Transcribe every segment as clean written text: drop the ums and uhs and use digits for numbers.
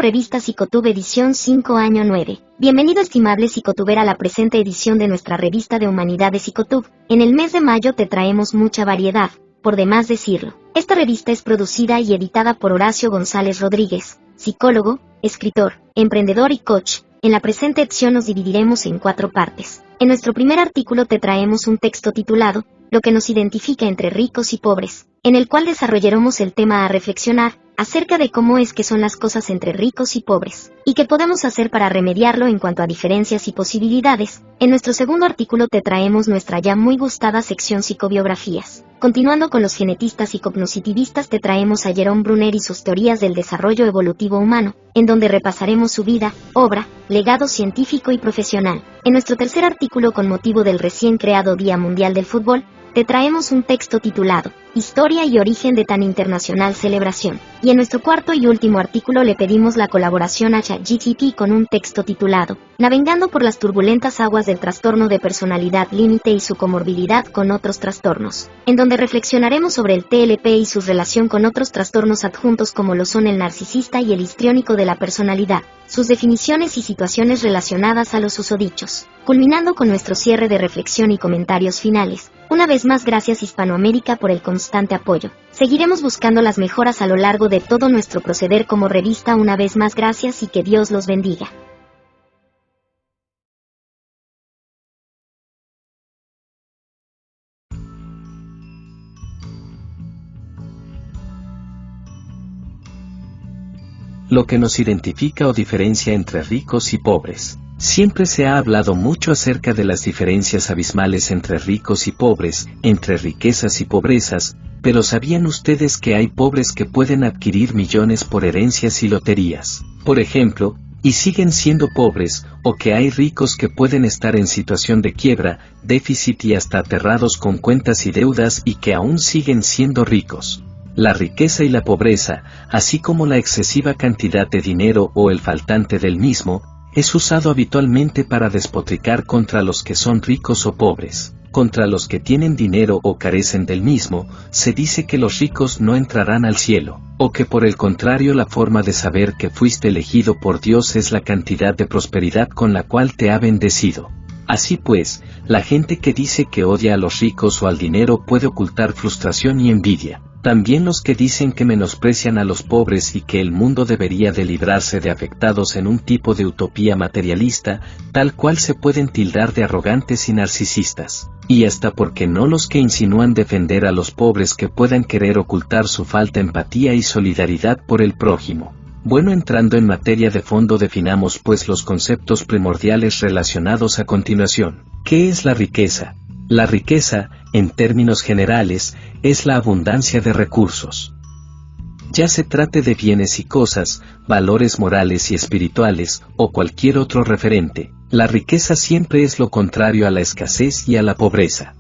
revista Psicotube edición 5 año 9. Bienvenido estimable psicotuber a la presente edición de nuestra revista de Humanidades Psicotube. En el mes de mayo te traemos mucha variedad, por demás decirlo. Esta revista es producida y editada por Horacio González Rodríguez, psicólogo, escritor, emprendedor y coach. En la presente edición nos dividiremos en 4 partes. En nuestro primer artículo te traemos un texto titulado Lo que nos identifica entre ricos y pobres, en el cual desarrollaremos el tema a reflexionar acerca de cómo es que son las cosas entre ricos y pobres, y qué podemos hacer para remediarlo en cuanto a diferencias y posibilidades. En nuestro segundo artículo te traemos nuestra ya muy gustada sección psicobiografías. Continuando con los genetistas y cognoscitivistas te traemos a Jerome Bruner y sus teorías del desarrollo evolutivo humano, en donde repasaremos su vida, obra, legado científico y profesional. En nuestro tercer artículo con motivo del recién creado Día Mundial del Fútbol, te traemos un texto titulado Historia y origen de tan internacional celebración. Y en nuestro cuarto y último artículo le pedimos la colaboración a ChatGPT con un texto titulado Navegando por las turbulentas aguas del trastorno de personalidad límite y su comorbilidad con otros trastornos, en donde reflexionaremos sobre el TLP y su relación con otros trastornos adjuntos como lo son el narcisista y el histriónico de la personalidad, sus definiciones y situaciones relacionadas a los susodichos, culminando con nuestro cierre de reflexión y comentarios finales. Una vez más, gracias Hispanoamérica por el constante apoyo. Seguiremos buscando las mejoras a lo largo de todo nuestro proceder como revista. Una vez más, gracias y que Dios los bendiga. Lo que nos identifica o diferencia entre ricos y pobres. Siempre se ha hablado mucho acerca de las diferencias abismales entre ricos y pobres, entre riquezas y pobrezas, pero ¿sabían ustedes que hay pobres que pueden adquirir millones por herencias y loterías, por ejemplo, y siguen siendo pobres, o que hay ricos que pueden estar en situación de quiebra, déficit y hasta aterrados con cuentas y deudas y que aún siguen siendo ricos? La riqueza y la pobreza, así como la excesiva cantidad de dinero o el faltante del mismo, es usado habitualmente para despotricar contra los que son ricos o pobres. Contra los que tienen dinero o carecen del mismo, se dice que los ricos no entrarán al cielo, o que por el contrario la forma de saber que fuiste elegido por Dios es la cantidad de prosperidad con la cual te ha bendecido. Así pues, la gente que dice que odia a los ricos o al dinero puede ocultar frustración y envidia. También los que dicen que menosprecian a los pobres y que el mundo debería de librarse de afectados en un tipo de utopía materialista, tal cual se pueden tildar de arrogantes y narcisistas. Y hasta porque no los que insinúan defender a los pobres que puedan querer ocultar su falta de empatía y solidaridad por el prójimo. Bueno, entrando en materia de fondo, definamos pues los conceptos primordiales relacionados a continuación. ¿Qué es la riqueza? La riqueza, en términos generales, es la abundancia de recursos. Ya se trate de bienes y cosas, valores morales y espirituales, o cualquier otro referente, la riqueza siempre es lo contrario a la escasez y a la pobreza.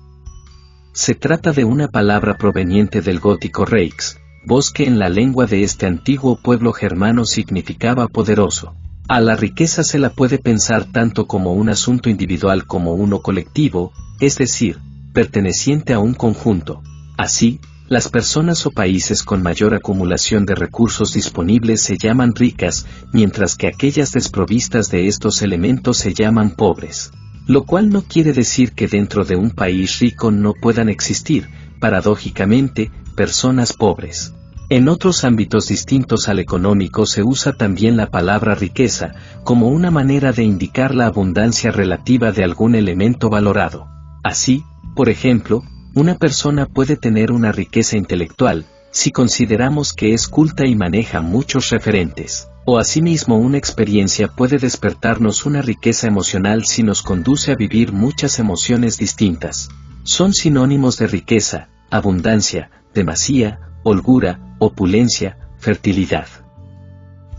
Se trata de una palabra proveniente del gótico rex, voz que en la lengua de este antiguo pueblo germano significaba poderoso. A la riqueza se la puede pensar tanto como un asunto individual como uno colectivo, es decir, perteneciente a un conjunto. Así, las personas o países con mayor acumulación de recursos disponibles se llaman ricas, mientras que aquellas desprovistas de estos elementos se llaman pobres. Lo cual no quiere decir que dentro de un país rico no puedan existir, paradójicamente, personas pobres. En otros ámbitos distintos al económico se usa también la palabra riqueza, como una manera de indicar la abundancia relativa de algún elemento valorado. Así, por ejemplo, una persona puede tener una riqueza intelectual, si consideramos que es culta y maneja muchos referentes. O asimismo una experiencia puede despertarnos una riqueza emocional si nos conduce a vivir muchas emociones distintas. Son sinónimos de riqueza, abundancia, demasía, holgura, opulencia, fertilidad.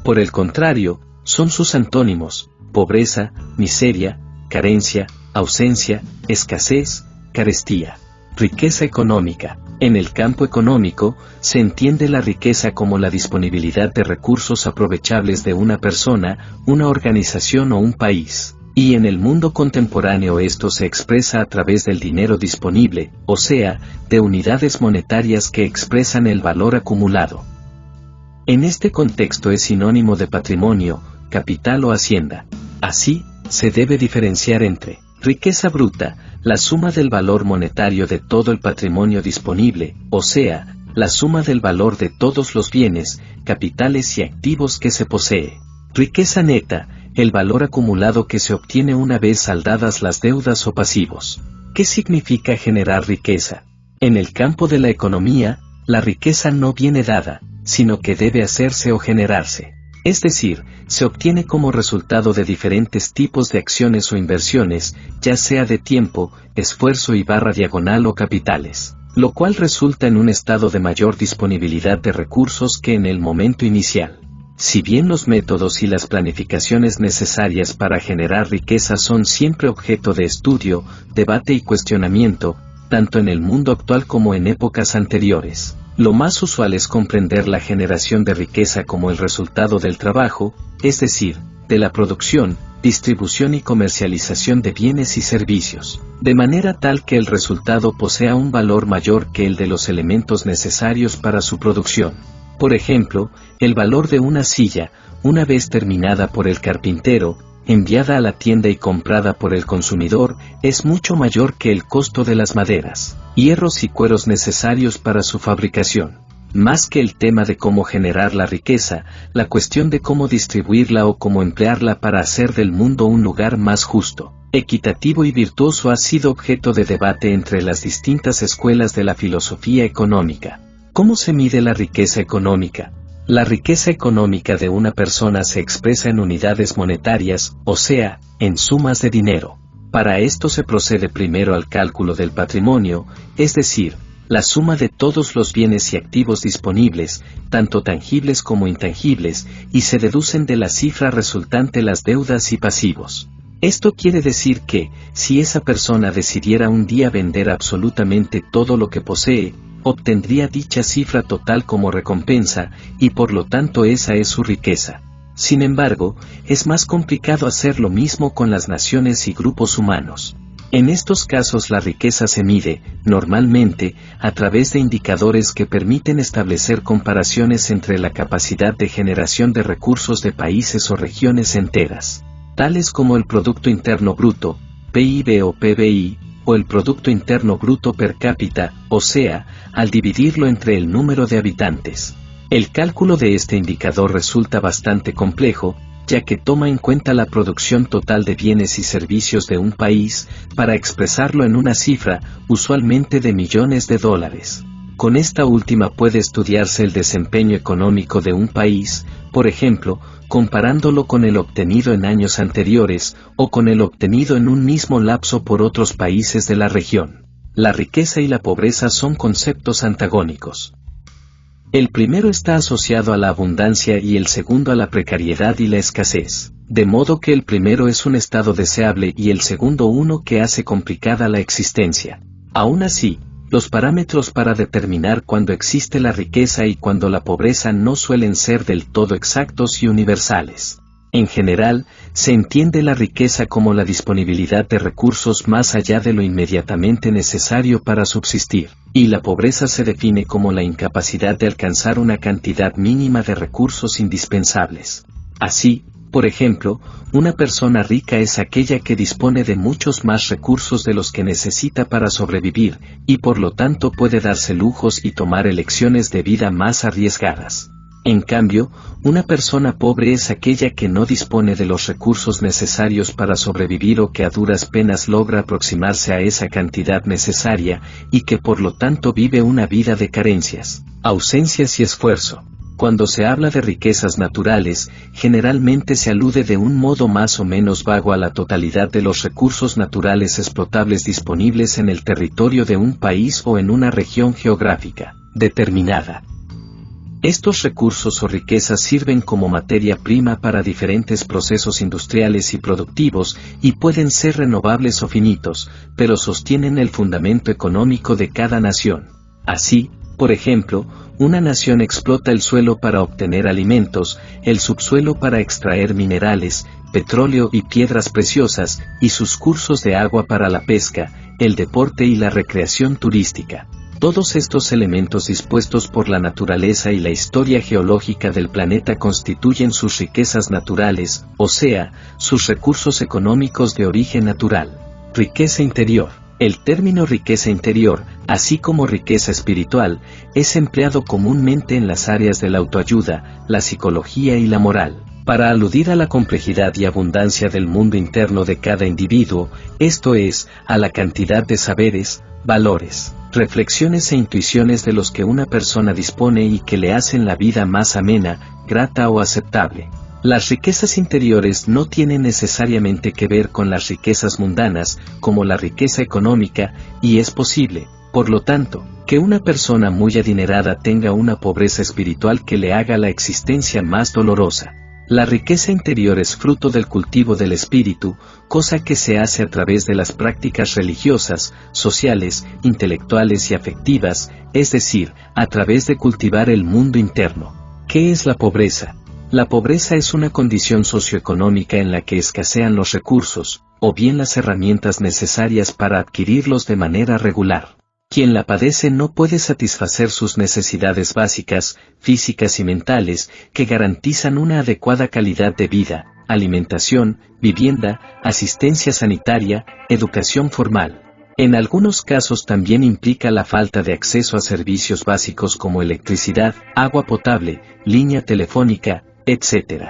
Por el contrario, son sus antónimos, pobreza, miseria, carencia, ausencia, escasez, carestía. Riqueza económica. En el campo económico, se entiende la riqueza como la disponibilidad de recursos aprovechables de una persona, una organización o un país. Y en el mundo contemporáneo esto se expresa a través del dinero disponible, o sea, de unidades monetarias que expresan el valor acumulado. En este contexto es sinónimo de patrimonio, capital o hacienda. Así, se debe diferenciar entre riqueza bruta, la suma del valor monetario de todo el patrimonio disponible, o sea, la suma del valor de todos los bienes, capitales y activos que se posee. Riqueza neta, el valor acumulado que se obtiene una vez saldadas las deudas o pasivos. ¿Qué significa generar riqueza? En el campo de la economía, la riqueza no viene dada, sino que debe hacerse o generarse. Es decir, se obtiene como resultado de diferentes tipos de acciones o inversiones, ya sea de tiempo, esfuerzo y diagonal o capitales, lo cual resulta en un estado de mayor disponibilidad de recursos que en el momento inicial. Si bien los métodos y las planificaciones necesarias para generar riqueza son siempre objeto de estudio, debate y cuestionamiento, tanto en el mundo actual como en épocas anteriores, lo más usual es comprender la generación de riqueza como el resultado del trabajo, es decir, de la producción, distribución y comercialización de bienes y servicios, de manera tal que el resultado posea un valor mayor que el de los elementos necesarios para su producción. Por ejemplo, el valor de una silla, una vez terminada por el carpintero, enviada a la tienda y comprada por el consumidor, es mucho mayor que el costo de las maderas, hierros y cueros necesarios para su fabricación. Más que el tema de cómo generar la riqueza, la cuestión de cómo distribuirla o cómo emplearla para hacer del mundo un lugar más justo, equitativo y virtuoso ha sido objeto de debate entre las distintas escuelas de la filosofía económica. ¿Cómo se mide la riqueza económica? La riqueza económica de una persona se expresa en unidades monetarias, o sea, en sumas de dinero. Para esto se procede primero al cálculo del patrimonio, es decir, la suma de todos los bienes y activos disponibles, tanto tangibles como intangibles, y se deducen de la cifra resultante las deudas y pasivos. Esto quiere decir que, si esa persona decidiera un día vender absolutamente todo lo que posee, obtendría dicha cifra total como recompensa, y por lo tanto esa es su riqueza. Sin embargo, es más complicado hacer lo mismo con las naciones y grupos humanos. En estos casos la riqueza se mide, normalmente, a través de indicadores que permiten establecer comparaciones entre la capacidad de generación de recursos de países o regiones enteras, tales como el Producto Interno Bruto, PIB o PBI, o el Producto Interno Bruto per cápita, o sea, al dividirlo entre el número de habitantes. El cálculo de este indicador resulta bastante complejo, ya que toma en cuenta la producción total de bienes y servicios de un país, para expresarlo en una cifra, usualmente de millones de dólares. Con esta última puede estudiarse el desempeño económico de un país, por ejemplo, comparándolo con el obtenido en años anteriores, o con el obtenido en un mismo lapso por otros países de la región. La riqueza y la pobreza son conceptos antagónicos. El primero está asociado a la abundancia y el segundo a la precariedad y la escasez, de modo que el primero es un estado deseable y el segundo uno que hace complicada la existencia. Aún así, los parámetros para determinar cuándo existe la riqueza y cuándo la pobreza no suelen ser del todo exactos y universales. En general, se entiende la riqueza como la disponibilidad de recursos más allá de lo inmediatamente necesario para subsistir, y la pobreza se define como la incapacidad de alcanzar una cantidad mínima de recursos indispensables. Así, por ejemplo, una persona rica es aquella que dispone de muchos más recursos de los que necesita para sobrevivir, y por lo tanto puede darse lujos y tomar elecciones de vida más arriesgadas. En cambio, una persona pobre es aquella que no dispone de los recursos necesarios para sobrevivir o que a duras penas logra aproximarse a esa cantidad necesaria, y que por lo tanto vive una vida de carencias, ausencias y esfuerzo. Cuando se habla de riquezas naturales, generalmente se alude de un modo más o menos vago a la totalidad de los recursos naturales explotables disponibles en el territorio de un país o en una región geográfica determinada. Estos recursos o riquezas sirven como materia prima para diferentes procesos industriales y productivos y pueden ser renovables o finitos, pero sostienen el fundamento económico de cada nación. Así, por ejemplo, una nación explota el suelo para obtener alimentos, el subsuelo para extraer minerales, petróleo y piedras preciosas, y sus cursos de agua para la pesca, el deporte y la recreación turística. Todos estos elementos dispuestos por la naturaleza y la historia geológica del planeta constituyen sus riquezas naturales, o sea, sus recursos económicos de origen natural. Riqueza interior. El término riqueza interior, así como riqueza espiritual, es empleado comúnmente en las áreas de la autoayuda, la psicología y la moral, para aludir a la complejidad y abundancia del mundo interno de cada individuo, esto es, a la cantidad de saberes, valores, reflexiones e intuiciones de los que una persona dispone y que le hacen la vida más amena, grata o aceptable. Las riquezas interiores no tienen necesariamente que ver con las riquezas mundanas, como la riqueza económica, y es posible, por lo tanto, que una persona muy adinerada tenga una pobreza espiritual que le haga la existencia más dolorosa. La riqueza interior es fruto del cultivo del espíritu, cosa que se hace a través de las prácticas religiosas, sociales, intelectuales y afectivas, es decir, a través de cultivar el mundo interno. ¿Qué es la pobreza? La pobreza es una condición socioeconómica en la que escasean los recursos, o bien las herramientas necesarias para adquirirlos de manera regular. Quien la padece no puede satisfacer sus necesidades básicas, físicas y mentales, que garantizan una adecuada calidad de vida, alimentación, vivienda, asistencia sanitaria, educación formal. En algunos casos también implica la falta de acceso a servicios básicos como electricidad, agua potable, línea telefónica, etc.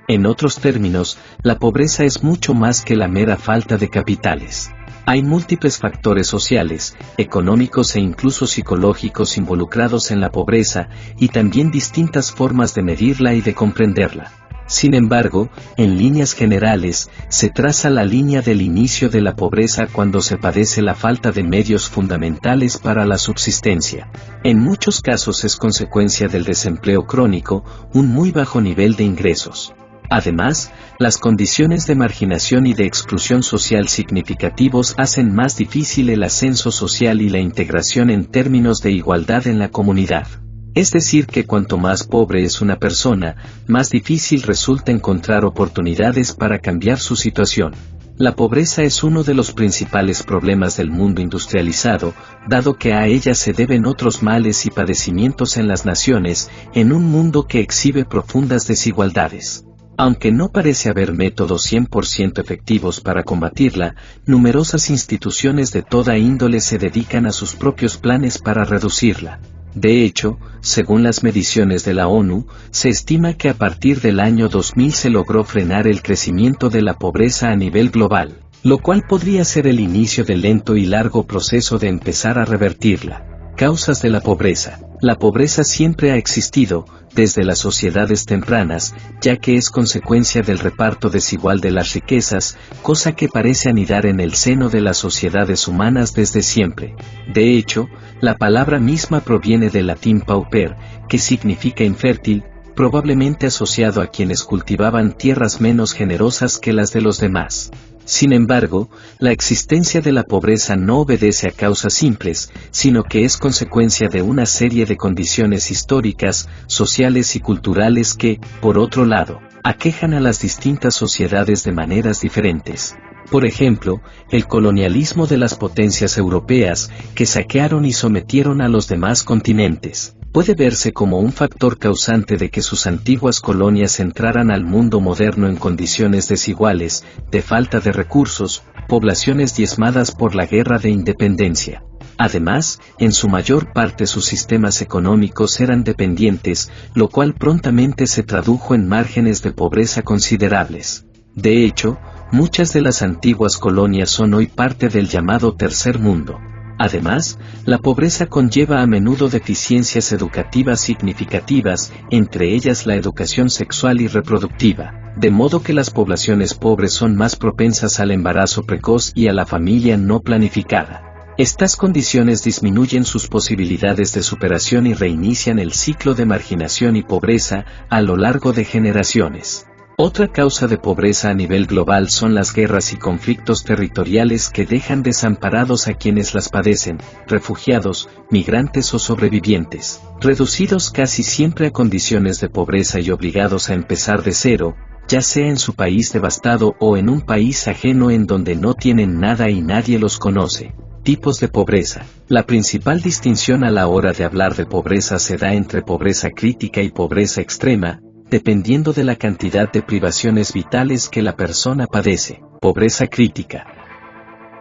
En otros términos, la pobreza es mucho más que la mera falta de capitales. Hay múltiples factores sociales, económicos e incluso psicológicos involucrados en la pobreza, y también distintas formas de medirla y de comprenderla. Sin embargo, en líneas generales, se traza la línea del inicio de la pobreza cuando se padece la falta de medios fundamentales para la subsistencia. En muchos casos es consecuencia del desempleo crónico, un muy bajo nivel de ingresos. Además, las condiciones de marginación y de exclusión social significativos hacen más difícil el ascenso social y la integración en términos de igualdad en la comunidad. Es decir que cuanto más pobre es una persona, más difícil resulta encontrar oportunidades para cambiar su situación. La pobreza es uno de los principales problemas del mundo industrializado, dado que a ella se deben otros males y padecimientos en las naciones, en un mundo que exhibe profundas desigualdades. Aunque no parece haber métodos 100% efectivos para combatirla, numerosas instituciones de toda índole se dedican a sus propios planes para reducirla. De hecho, según las mediciones de la ONU, se estima que a partir del año 2000 se logró frenar el crecimiento de la pobreza a nivel global, lo cual podría ser el inicio del lento y largo proceso de empezar a revertirla. Causas de la pobreza. La pobreza siempre ha existido, desde las sociedades tempranas, ya que es consecuencia del reparto desigual de las riquezas, cosa que parece anidar en el seno de las sociedades humanas desde siempre. De hecho, la palabra misma proviene del latín pauper, que significa infértil, probablemente asociado a quienes cultivaban tierras menos generosas que las de los demás. Sin embargo, la existencia de la pobreza no obedece a causas simples, sino que es consecuencia de una serie de condiciones históricas, sociales y culturales que, por otro lado, aquejan a las distintas sociedades de maneras diferentes. Por ejemplo, el colonialismo de las potencias europeas, que saquearon y sometieron a los demás continentes, puede verse como un factor causante de que sus antiguas colonias entraran al mundo moderno en condiciones desiguales, de falta de recursos, poblaciones diezmadas por la guerra de independencia. Además, en su mayor parte sus sistemas económicos eran dependientes, lo cual prontamente se tradujo en márgenes de pobreza considerables. De hecho, muchas de las antiguas colonias son hoy parte del llamado Tercer Mundo. Además, la pobreza conlleva a menudo deficiencias educativas significativas, entre ellas la educación sexual y reproductiva, de modo que las poblaciones pobres son más propensas al embarazo precoz y a la familia no planificada. Estas condiciones disminuyen sus posibilidades de superación y reinician el ciclo de marginación y pobreza a lo largo de generaciones. Otra causa de pobreza a nivel global son las guerras y conflictos territoriales que dejan desamparados a quienes las padecen, refugiados, migrantes o sobrevivientes, reducidos casi siempre a condiciones de pobreza y obligados a empezar de cero, ya sea en su país devastado o en un país ajeno en donde no tienen nada y nadie los conoce. Tipos de pobreza. La principal distinción a la hora de hablar de pobreza se da entre pobreza crítica y pobreza extrema, dependiendo de la cantidad de privaciones vitales que la persona padece. Pobreza crítica.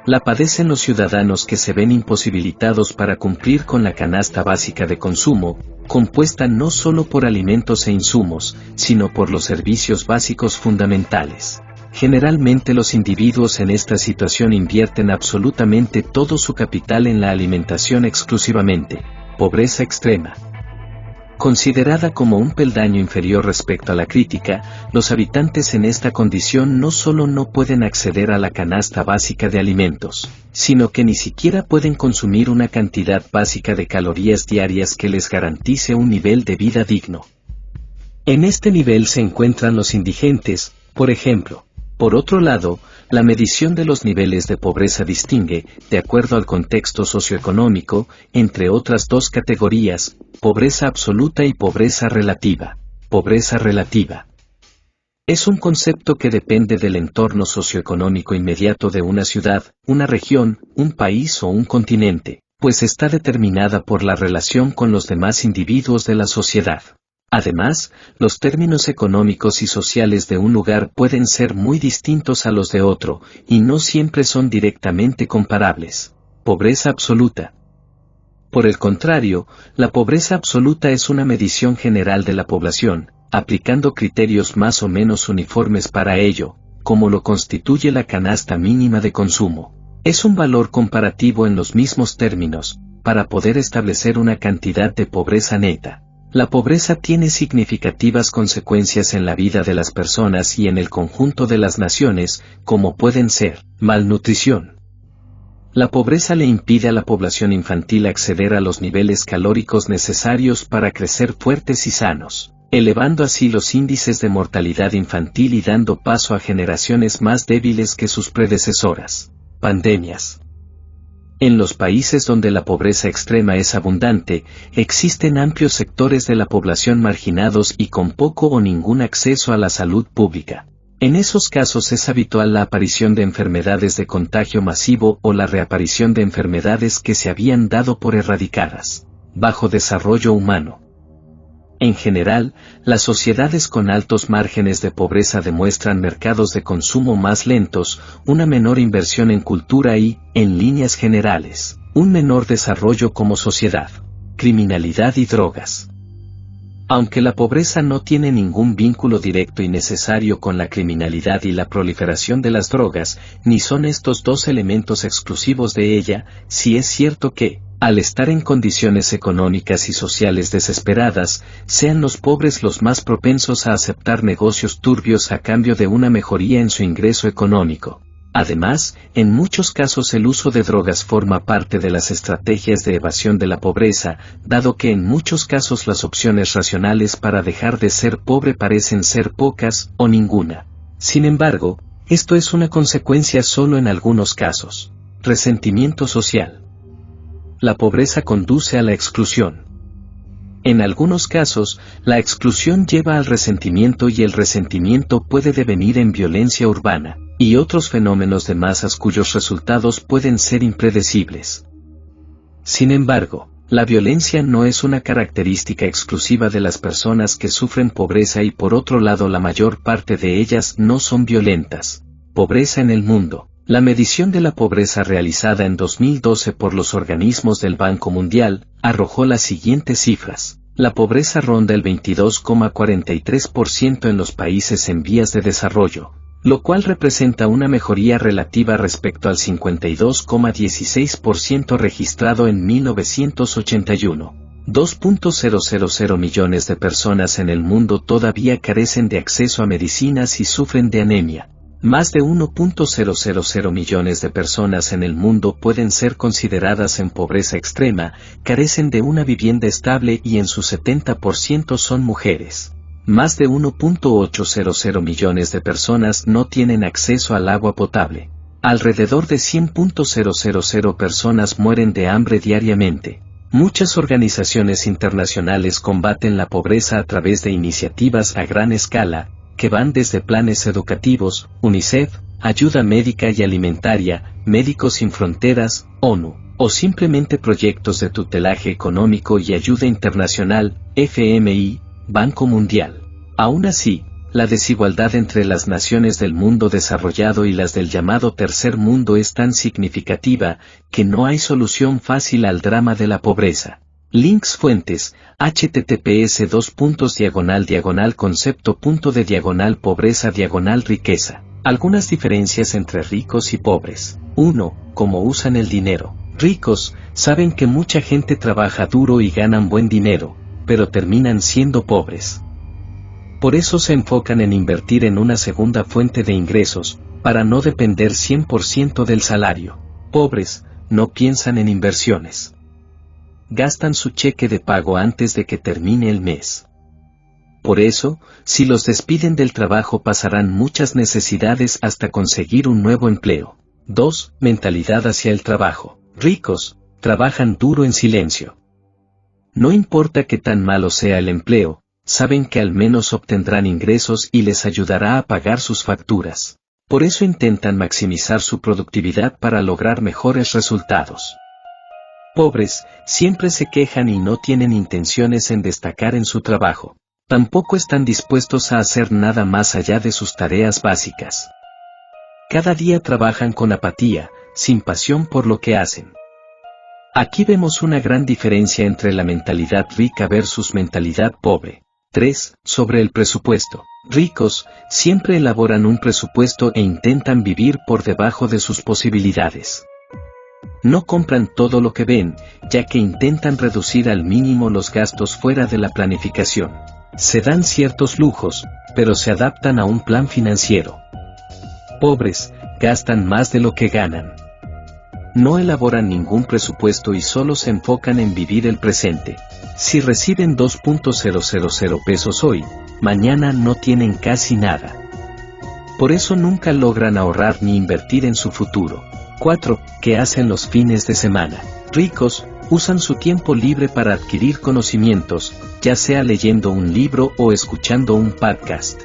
La padecen los ciudadanos que se ven imposibilitados para cumplir con la canasta básica de consumo, compuesta no solo por alimentos e insumos, sino por los servicios básicos fundamentales. Generalmente los individuos en esta situación invierten absolutamente todo su capital en la alimentación exclusivamente. Pobreza extrema. Considerada como un peldaño inferior respecto a la crítica, los habitantes en esta condición no solo no pueden acceder a la canasta básica de alimentos, sino que ni siquiera pueden consumir una cantidad básica de calorías diarias que les garantice un nivel de vida digno. En este nivel se encuentran los indigentes, por ejemplo. Por otro lado, la medición de los niveles de pobreza distingue, de acuerdo al contexto socioeconómico, entre otras dos categorías, pobreza absoluta y pobreza relativa. Pobreza relativa es un concepto que depende del entorno socioeconómico inmediato de una ciudad, una región, un país o un continente, pues está determinada por la relación con los demás individuos de la sociedad. Además, los términos económicos y sociales de un lugar pueden ser muy distintos a los de otro, y no siempre son directamente comparables. Pobreza absoluta. Por el contrario, la pobreza absoluta es una medición general de la población, aplicando criterios más o menos uniformes para ello, como lo constituye la canasta mínima de consumo. Es un valor comparativo en los mismos términos, para poder establecer una cantidad de pobreza neta. La pobreza tiene significativas consecuencias en la vida de las personas y en el conjunto de las naciones, como pueden ser, malnutrición. La pobreza le impide a la población infantil acceder a los niveles calóricos necesarios para crecer fuertes y sanos, elevando así los índices de mortalidad infantil y dando paso a generaciones más débiles que sus predecesoras. Pandemias. En los países donde la pobreza extrema es abundante, existen amplios sectores de la población marginados y con poco o ningún acceso a la salud pública. En esos casos es habitual la aparición de enfermedades de contagio masivo o la reaparición de enfermedades que se habían dado por erradicadas. Bajo desarrollo humano. En general, las sociedades con altos márgenes de pobreza demuestran mercados de consumo más lentos, una menor inversión en cultura y, en líneas generales, un menor desarrollo como sociedad. Criminalidad y drogas. Aunque la pobreza no tiene ningún vínculo directo y necesario con la criminalidad y la proliferación de las drogas, ni son estos dos elementos exclusivos de ella, sí es cierto que, al estar en condiciones económicas y sociales desesperadas, sean los pobres los más propensos a aceptar negocios turbios a cambio de una mejoría en su ingreso económico. Además, en muchos casos el uso de drogas forma parte de las estrategias de evasión de la pobreza, dado que en muchos casos las opciones racionales para dejar de ser pobre parecen ser pocas o ninguna. Sin embargo, esto es una consecuencia solo en algunos casos. Resentimiento social. La pobreza conduce a la exclusión. En algunos casos, la exclusión lleva al resentimiento y el resentimiento puede devenir en violencia urbana, y otros fenómenos de masas cuyos resultados pueden ser impredecibles. Sin embargo, la violencia no es una característica exclusiva de las personas que sufren pobreza y por otro lado la mayor parte de ellas no son violentas. Pobreza en el mundo. La medición de la pobreza realizada en 2012 por los organismos del Banco Mundial, arrojó las siguientes cifras. La pobreza ronda el 22,43% en los países en vías de desarrollo, lo cual representa una mejoría relativa respecto al 52,16% registrado en 1981. 2.000 millones de personas en el mundo todavía carecen de acceso a medicinas y sufren de anemia. Más de 1.000 millones de personas en el mundo pueden ser consideradas en pobreza extrema, carecen de una vivienda estable y en su 70% son mujeres. Más de 1.800 millones de personas no tienen acceso al agua potable. Alrededor de 100.000 personas mueren de hambre diariamente. Muchas organizaciones internacionales combaten la pobreza a través de iniciativas a gran escala, que van desde planes educativos, UNICEF, ayuda médica y alimentaria, Médicos Sin Fronteras, ONU. o simplemente proyectos de tutelaje económico y ayuda internacional, FMI, Banco Mundial. Aún así, la desigualdad entre las naciones del mundo desarrollado y las del llamado tercer mundo es tan significativa que no hay solución fácil al drama de la pobreza. Links fuentes, https://concepto.de/pobreza/riqueza. Algunas diferencias entre ricos y pobres. 1. Cómo usan el dinero. Ricos, saben que mucha gente trabaja duro y ganan buen dinero, pero terminan siendo pobres. Por eso se enfocan en invertir en una segunda fuente de ingresos, para no depender 100% del salario. Pobres, no piensan en inversiones. Gastan su cheque de pago antes de que termine el mes. Por eso, si los despiden del trabajo pasarán muchas necesidades hasta conseguir un nuevo empleo. 2. Mentalidad hacia el trabajo. Ricos, trabajan duro en silencio. No importa qué tan malo sea el empleo, saben que al menos obtendrán ingresos y les ayudará a pagar sus facturas. Por eso intentan maximizar su productividad para lograr mejores resultados. Pobres, siempre se quejan y no tienen intenciones en destacar en su trabajo. Tampoco están dispuestos a hacer nada más allá de sus tareas básicas. Cada día trabajan con apatía, sin pasión por lo que hacen. Aquí vemos una gran diferencia entre la mentalidad rica versus mentalidad pobre. 3. Sobre el presupuesto. Ricos, siempre elaboran un presupuesto e intentan vivir por debajo de sus posibilidades. No compran todo lo que ven, ya que intentan reducir al mínimo los gastos fuera de la planificación. Se dan ciertos lujos, pero se adaptan a un plan financiero. Pobres, gastan más de lo que ganan. No elaboran ningún presupuesto y solo se enfocan en vivir el presente. Si reciben 2.000 pesos hoy, mañana no tienen casi nada. Por eso nunca logran ahorrar ni invertir en su futuro. 4. ¿Qué hacen los fines de semana? Ricos, usan su tiempo libre para adquirir conocimientos, ya sea leyendo un libro o escuchando un podcast.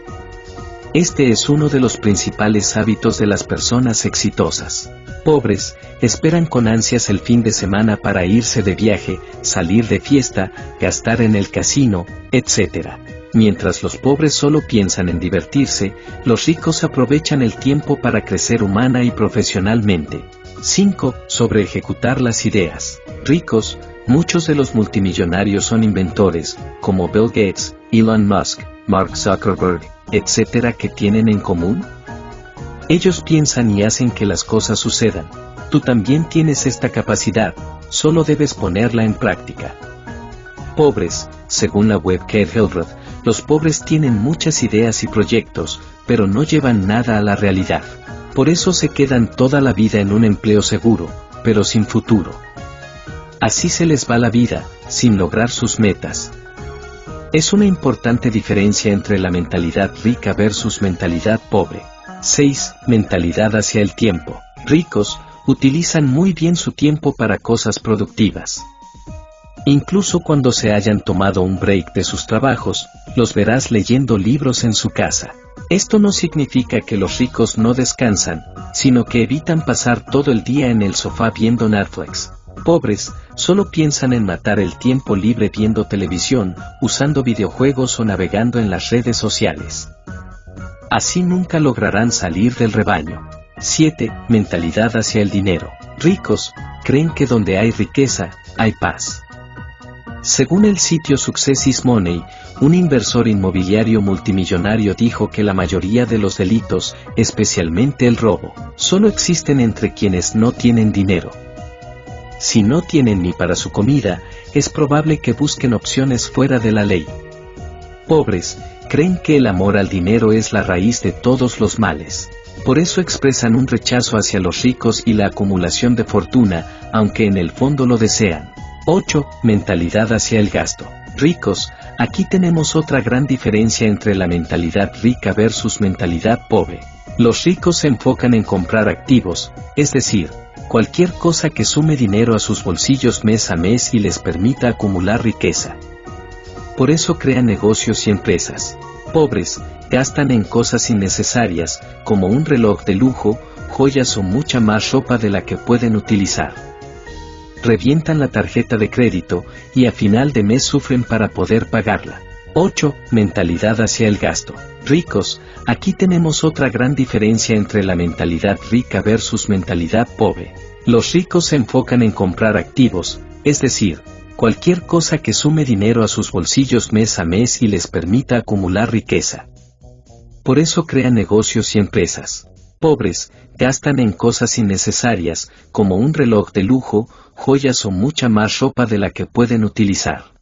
Este es uno de los principales hábitos de las personas exitosas. Pobres, esperan con ansias el fin de semana para irse de viaje, salir de fiesta, gastar en el casino, etc. Mientras los pobres solo piensan en divertirse, los ricos aprovechan el tiempo para crecer humana y profesionalmente. 5. Sobre ejecutar las ideas. Ricos, muchos de los multimillonarios son inventores, como Bill Gates, Elon Musk, Mark Zuckerberg, etc. ¿Qué tienen en común? Ellos piensan y hacen que las cosas sucedan. Tú también tienes esta capacidad, solo debes ponerla en práctica. Pobres, según la web Kate Hildreth, los pobres tienen muchas ideas y proyectos, pero no llevan nada a la realidad. Por eso se quedan toda la vida en un empleo seguro, pero sin futuro. Así se les va la vida, sin lograr sus metas. Es una importante diferencia entre la mentalidad rica versus mentalidad pobre. 6. Mentalidad hacia el tiempo. Ricos, utilizan muy bien su tiempo para cosas productivas. Incluso cuando se hayan tomado un break de sus trabajos, los verás leyendo libros en su casa. Esto no significa que los ricos no descansan, sino que evitan pasar todo el día en el sofá viendo Netflix. Pobres, solo piensan en matar el tiempo libre viendo televisión, usando videojuegos o navegando en las redes sociales. Así nunca lograrán salir del rebaño. 7. Mentalidad hacia el dinero. Ricos, creen que donde hay riqueza, hay paz. Según el sitio Success is Money, un inversor inmobiliario multimillonario dijo que la mayoría de los delitos, especialmente el robo, solo existen entre quienes no tienen dinero. Si no tienen ni para su comida, es probable que busquen opciones fuera de la ley. Pobres, creen que el amor al dinero es la raíz de todos los males. Por eso expresan un rechazo hacia los ricos y la acumulación de fortuna, aunque en el fondo lo desean. 8. Mentalidad hacia el gasto. Ricos, aquí tenemos otra gran diferencia entre la mentalidad rica versus mentalidad pobre. Los ricos se enfocan en comprar activos, es decir, cualquier cosa que sume dinero a sus bolsillos mes a mes y les permita acumular riqueza. Por eso crean negocios y empresas. Pobres, gastan en cosas innecesarias, como un reloj de lujo, joyas o mucha más ropa de la que pueden utilizar. revientan la tarjeta de crédito y a final de mes sufren para poder pagarla. 8. Mentalidad hacia el gasto. Ricos, aquí tenemos otra gran diferencia entre la mentalidad rica versus mentalidad pobre. Los ricos se enfocan en comprar activos, es decir, cualquier cosa que sume dinero a sus bolsillos mes a mes y les permita acumular riqueza. Por eso crean negocios y empresas. Pobres, gastan en cosas innecesarias, como un reloj de lujo, joyas o mucha más ropa de la que pueden utilizar.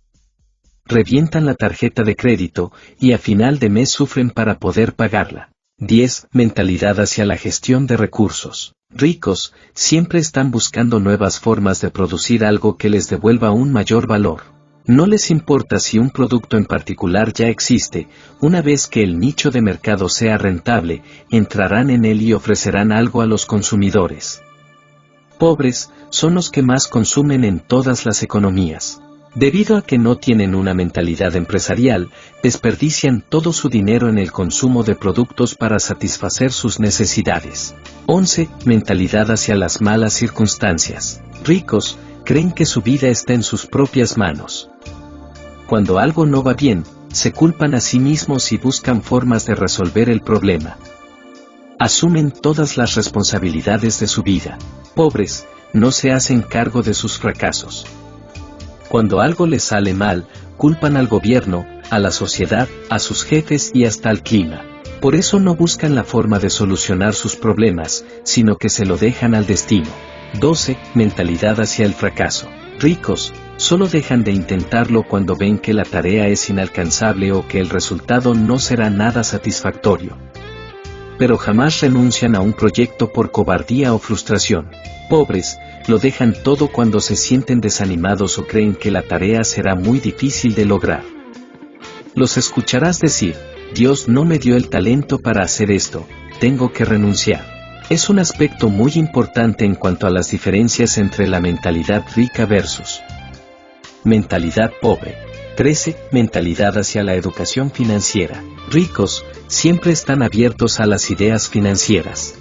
Revientan la tarjeta de crédito y a final de mes sufren para poder pagarla. 10. Mentalidad hacia la gestión de recursos. Ricos, siempre están buscando nuevas formas de producir algo que les devuelva un mayor valor. No les importa si un producto en particular ya existe, una vez que el nicho de mercado sea rentable, entrarán en él y ofrecerán algo a los consumidores. Pobres, son los que más consumen en todas las economías. Debido a que no tienen una mentalidad empresarial, desperdician todo su dinero en el consumo de productos para satisfacer sus necesidades. 11. Mentalidad hacia las malas circunstancias. Ricos, creen que su vida está en sus propias manos. Cuando algo no va bien, se culpan a sí mismos y buscan formas de resolver el problema. Asumen todas las responsabilidades de su vida. Pobres, no se hacen cargo de sus fracasos. Cuando algo les sale mal, culpan al gobierno, a la sociedad, a sus jefes y hasta al clima. Por eso no buscan la forma de solucionar sus problemas, sino que se lo dejan al destino. 12. Mentalidad hacia el fracaso. Ricos, solo dejan de intentarlo cuando ven que la tarea es inalcanzable o que el resultado no será nada satisfactorio. Pero jamás renuncian a un proyecto por cobardía o frustración. Pobres, lo dejan todo cuando se sienten desanimados o creen que la tarea será muy difícil de lograr. Los escucharás decir, Dios no me dio el talento para hacer esto, tengo que renunciar. Es un aspecto muy importante en cuanto a las diferencias entre la mentalidad rica versus mentalidad pobre. 13. Mentalidad hacia la educación financiera. Ricos, siempre están abiertos a las ideas financieras.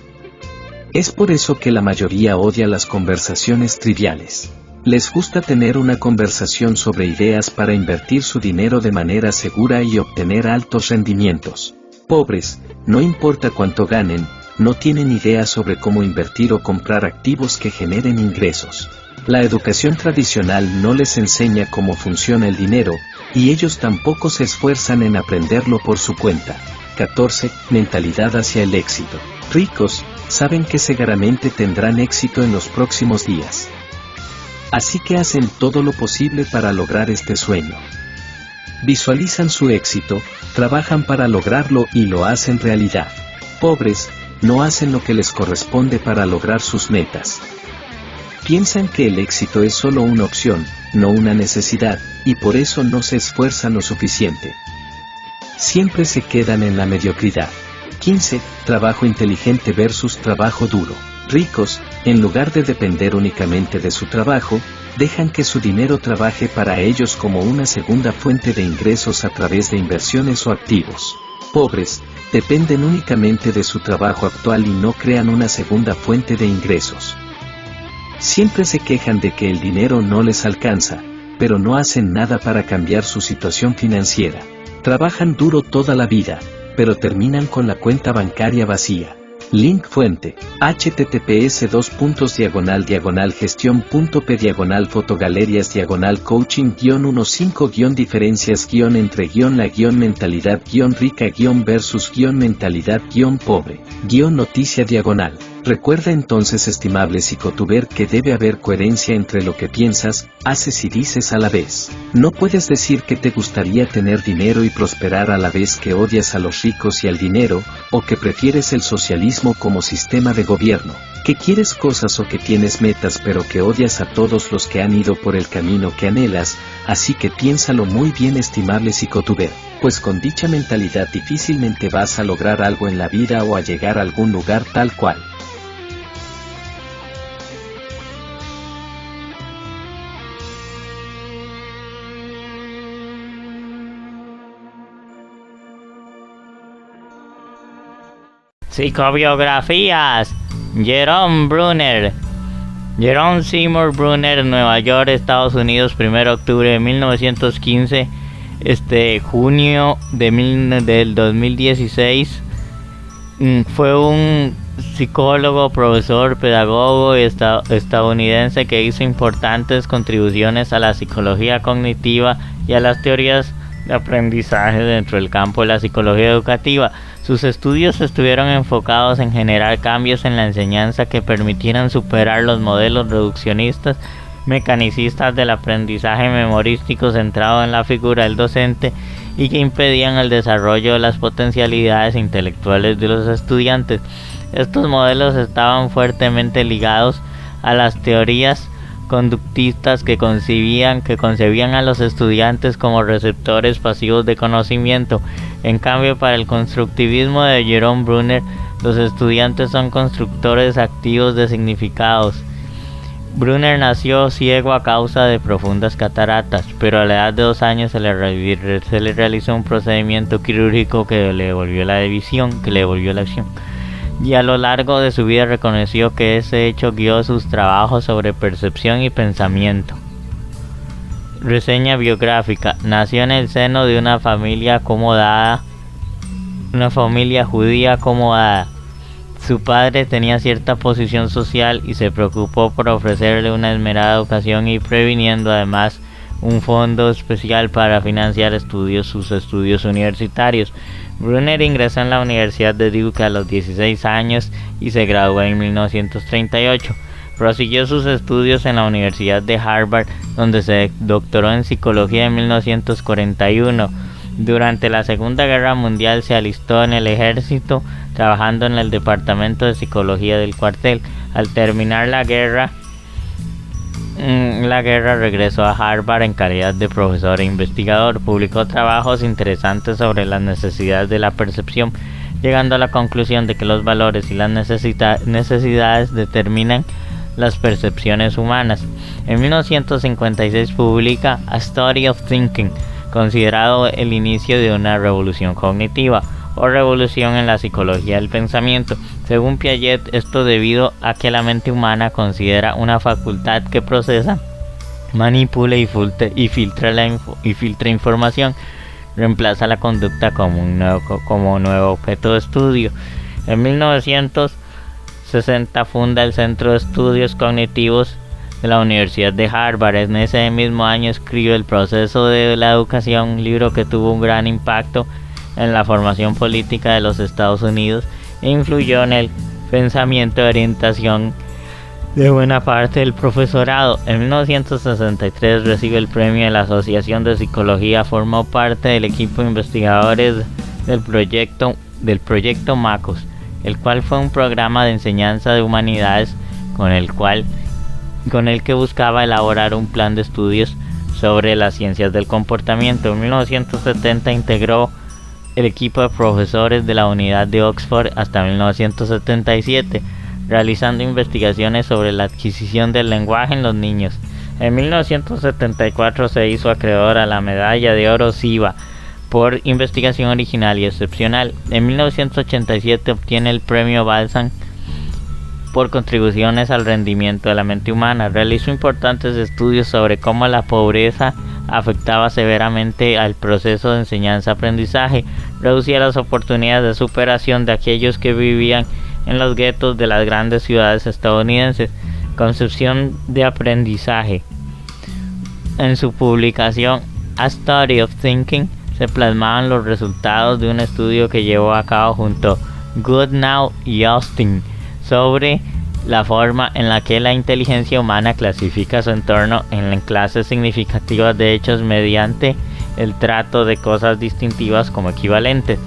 Es por eso que la mayoría odia las conversaciones triviales. Les gusta tener una conversación sobre ideas para invertir su dinero de manera segura y obtener altos rendimientos. Pobres, no importa cuánto ganen, no tienen idea sobre cómo invertir o comprar activos que generen ingresos. La educación tradicional no les enseña cómo funciona el dinero, y ellos tampoco se esfuerzan en aprenderlo por su cuenta. 14. Mentalidad hacia el éxito. Ricos, saben que seguramente tendrán éxito en los próximos días. Así que hacen todo lo posible para lograr este sueño. Visualizan su éxito, trabajan para lograrlo y lo hacen realidad. Pobres, no hacen lo que les corresponde para lograr sus metas. Piensan que el éxito es solo una opción, no una necesidad, y por eso no se esfuerzan lo suficiente. Siempre se quedan en la mediocridad. 15. Trabajo inteligente versus trabajo duro. Ricos, en lugar de depender únicamente de su trabajo, dejan que su dinero trabaje para ellos como una segunda fuente de ingresos a través de inversiones o activos. Pobres, dependen únicamente de su trabajo actual y no crean una segunda fuente de ingresos. Siempre se quejan de que el dinero no les alcanza, pero no hacen nada para cambiar su situación financiera. Trabajan duro toda la vida, pero terminan con la cuenta bancaria vacía. Link fuente, https://fotogalerías/coaching-15-diferencias-entre-la-mentalidad-rica-pobre-noticia. Recuerda entonces, estimable psicotuber, que debe haber coherencia entre lo que piensas, haces y dices a la vez. No puedes decir que te gustaría tener dinero y prosperar a la vez que odias a los ricos y al dinero, o que prefieres el socialismo como sistema de gobierno, que quieres cosas o que tienes metas pero que odias a todos los que han ido por el camino que anhelas. Así que piénsalo muy bien, estimable psicotuber, pues con dicha mentalidad difícilmente vas a lograr algo en la vida o a llegar a algún lugar tal cual. Psicobiografías, Jerome Brunner. Jerome Seymour Brunner, Nueva York, Estados Unidos, 1 de octubre de 1915, junio del 2016, fue un psicólogo, profesor, pedagogo estadounidense que hizo importantes contribuciones a la psicología cognitiva y a las teorías de aprendizaje dentro del campo de la psicología educativa. Sus estudios estuvieron enfocados en generar cambios en la enseñanza que permitieran superar los modelos reduccionistas, mecanicistas del aprendizaje memorístico centrado en la figura del docente y que impedían el desarrollo de las potencialidades intelectuales de los estudiantes. Estos modelos estaban fuertemente ligados a las teorías conductistas que concebían a los estudiantes como receptores pasivos de conocimiento. En cambio, para el constructivismo de Jerome Brunner, los estudiantes son constructores activos de significados. Brunner nació ciego a causa de profundas cataratas, pero a la edad de 2 años se le realizó un procedimiento quirúrgico que le devolvió la visión. Y a lo largo de su vida reconoció que ese hecho guió sus trabajos sobre percepción y pensamiento. Reseña biográfica. Nació en el seno de una familia judía acomodada. Su padre tenía cierta posición social y se preocupó por ofrecerle una esmerada educación y previniendo además un fondo especial para financiar sus estudios universitarios. Brunner ingresó en la Universidad de Duke a los 16 años y se graduó en 1938. Prosiguió sus estudios en la Universidad de Harvard, donde se doctoró en psicología en 1941. Durante la Segunda Guerra Mundial se alistó en el ejército, trabajando en el departamento de psicología del cuartel. Al terminar la guerra regresó a Harvard en calidad de profesor e investigador. Publicó trabajos interesantes sobre las necesidades de la percepción, llegando a la conclusión de que los valores y las necesidades determinan las percepciones humanas. En 1956 publica A Study of Thinking, considerado el inicio de una revolución cognitiva o revolución en la psicología del pensamiento. Según Piaget, esto debido a que la mente humana considera una facultad que procesa, manipula y filtra información, reemplaza la conducta como un nuevo objeto de estudio. En 1960 funda el Centro de Estudios Cognitivos de la Universidad de Harvard. En ese mismo año escribe El proceso de la educación, un libro que tuvo un gran impacto en la formación política de los Estados Unidos e influyó en el pensamiento de orientación de buena parte del profesorado. En 1963 recibe el premio de la Asociación de Psicología. Formó parte del equipo de investigadores del proyecto MACOS, el cual fue un programa de enseñanza de humanidades con el que buscaba elaborar un plan de estudios sobre las ciencias del comportamiento. En 1970 integró el equipo de profesores de la unidad de Oxford hasta 1977, realizando investigaciones sobre la adquisición del lenguaje en los niños. En 1974 se hizo acreedor a la medalla de oro SIVA por investigación original y excepcional. En 1987 obtiene el premio Balzan por contribuciones al rendimiento de la mente humana. Realizó importantes estudios sobre cómo la pobreza afectaba severamente al proceso de enseñanza-aprendizaje, reducía las oportunidades de superación de aquellos que vivían en los guetos de las grandes ciudades estadounidenses. Concepción de aprendizaje. En su publicación A Study of Thinking se plasmaban los resultados de un estudio que llevó a cabo junto a Goodnow y Austin sobre la forma en la que la inteligencia humana clasifica su entorno en clases significativas de hechos mediante el trato de cosas distintivas como equivalentes.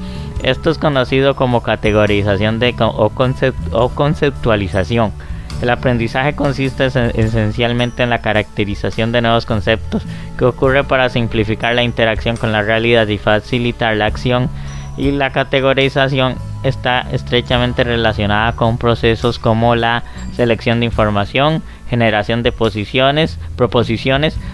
Esto es conocido como categorización o conceptualización. El aprendizaje consiste esencialmente en la caracterización de nuevos conceptos, que ocurre para simplificar la interacción con la realidad y facilitar la acción, y la categorización está estrechamente relacionada con procesos como la selección de información, generación de proposiciones,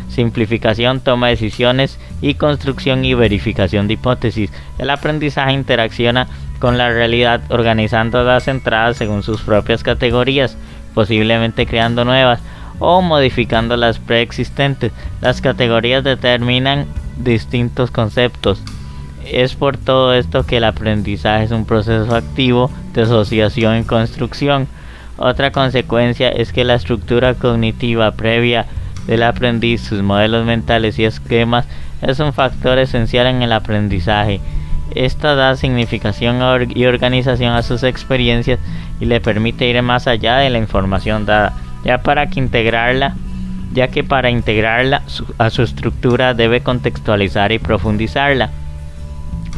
simplificación, toma de decisiones y construcción y verificación de hipótesis. El aprendizaje interacciona con la realidad organizando las entradas según sus propias categorías. posiblemente creando nuevas o modificando las preexistentes. Las categorías determinan distintos conceptos. Es por todo esto que el aprendizaje es un proceso activo de asociación y construcción. Otra consecuencia es que la estructura cognitiva previa del aprendiz, sus modelos mentales y esquemas, es un factor esencial en el aprendizaje. Esta da significación y organización a sus experiencias y le permite ir más allá de la información dada, ya que para integrarla a su estructura debe contextualizar y profundizarla.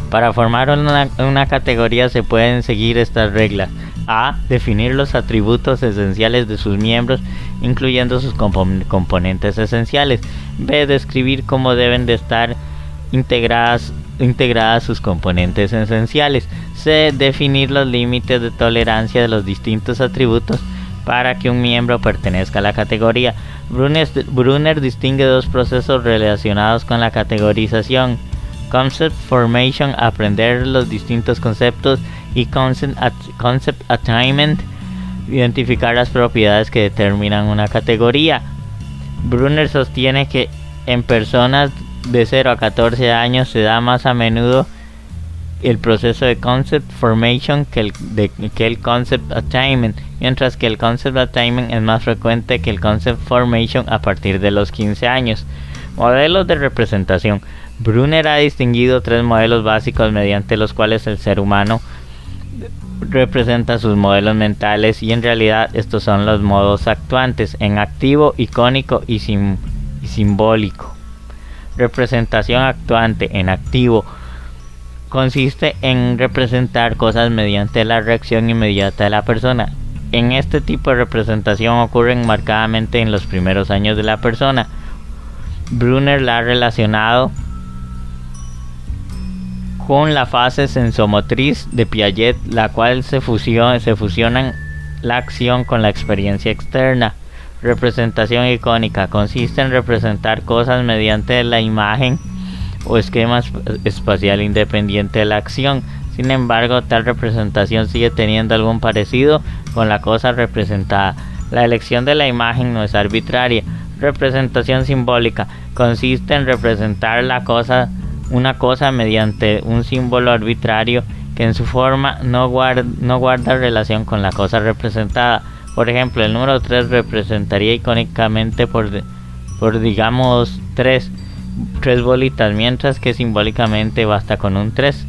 Para formar una categoría se pueden seguir estas reglas. A. Definir los atributos esenciales de sus miembros, incluyendo sus componentes esenciales. B. Describir cómo deben de estar integradas sus componentes esenciales. C. Definir los límites de tolerancia de los distintos atributos para que un miembro pertenezca a la categoría. Brunner distingue dos procesos relacionados con la categorización: Concept Formation, aprender los distintos conceptos, y Concept Attainment, identificar las propiedades que determinan una categoría. Brunner sostiene que en personas de 0 a 14 años se da más a menudo el proceso de Concept Formation que el Concept Attainment, mientras que el Concept Attainment es más frecuente que el Concept Formation a partir de los 15 años. Modelos de representación. Brunner ha distinguido 3 modelos básicos mediante los cuales el ser humano representa sus modelos mentales, y en realidad estos son los modos actuantes: en activo, icónico y simbólico. Representación actuante en activo consiste en representar cosas mediante la reacción inmediata de la persona. En este tipo de representación ocurren marcadamente en los primeros años de la persona. Brunner la ha relacionado con la fase sensomotriz de Piaget, la cual se fusionan la acción con la experiencia externa. Representación icónica consiste en representar cosas mediante la imagen o esquema espacial independiente de la acción. Sin embargo, tal representación sigue teniendo algún parecido con la cosa representada. La elección de la imagen no es arbitraria. Representación simbólica consiste en representar una cosa mediante un símbolo arbitrario que en su forma no guarda relación con la cosa representada. Por ejemplo, el número 3 representaría icónicamente por digamos 3 bolitas, mientras que simbólicamente basta con un 3.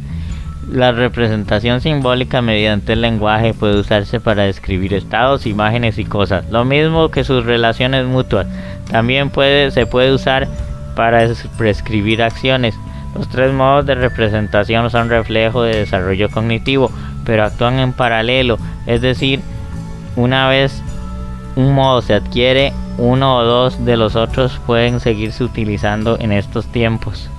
La representación simbólica mediante el lenguaje puede usarse para describir estados, imágenes y cosas, lo mismo que sus relaciones mutuas. También se puede usar para prescribir acciones. Los 3 modos de representación son reflejo de desarrollo cognitivo, pero actúan en paralelo, es decir, una vez un modo se adquiere, uno o dos de los otros pueden seguirse utilizando en estos tiempos.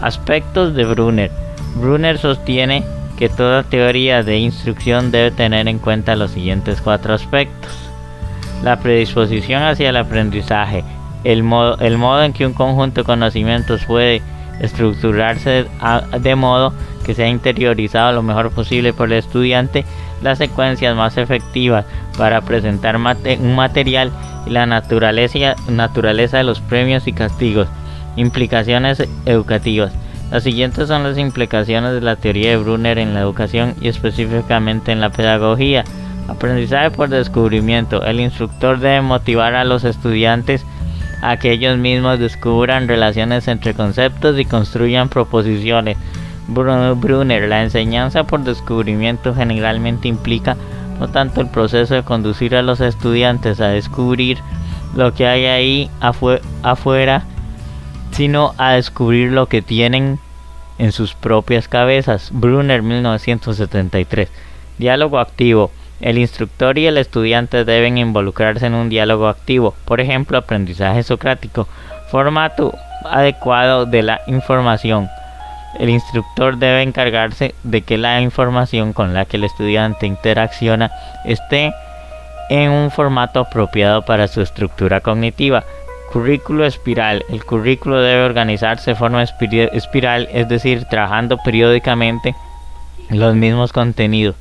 Aspectos de Brunner. Brunner sostiene que toda teoría de instrucción debe tener en cuenta los siguientes 4 aspectos: la predisposición hacia el aprendizaje, el modo en que un conjunto de conocimientos puede estructurarse de modo que sea interiorizado lo mejor posible por el estudiante, las secuencias más efectivas para presentar un material y la naturaleza de los premios y castigos. Implicaciones educativas. Las siguientes son las implicaciones de la teoría de Brunner en la educación y específicamente en la pedagogía. Aprendizaje por descubrimiento. El instructor debe motivar a los estudiantes a que ellos mismos descubran relaciones entre conceptos y construyan proposiciones. Brunner, la enseñanza por descubrimiento generalmente implica no tanto el proceso de conducir a los estudiantes a descubrir lo que hay ahí afuera, sino a descubrir lo que tienen en sus propias cabezas. Brunner, 1973. Diálogo activo. El instructor y el estudiante deben involucrarse en un diálogo activo, por ejemplo, aprendizaje socrático. Formato adecuado de la información. El instructor debe encargarse de que la información con la que el estudiante interacciona esté en un formato apropiado para su estructura cognitiva. Currículo espiral. El currículo debe organizarse de forma espiral, es decir, trabajando periódicamente los mismos contenidos,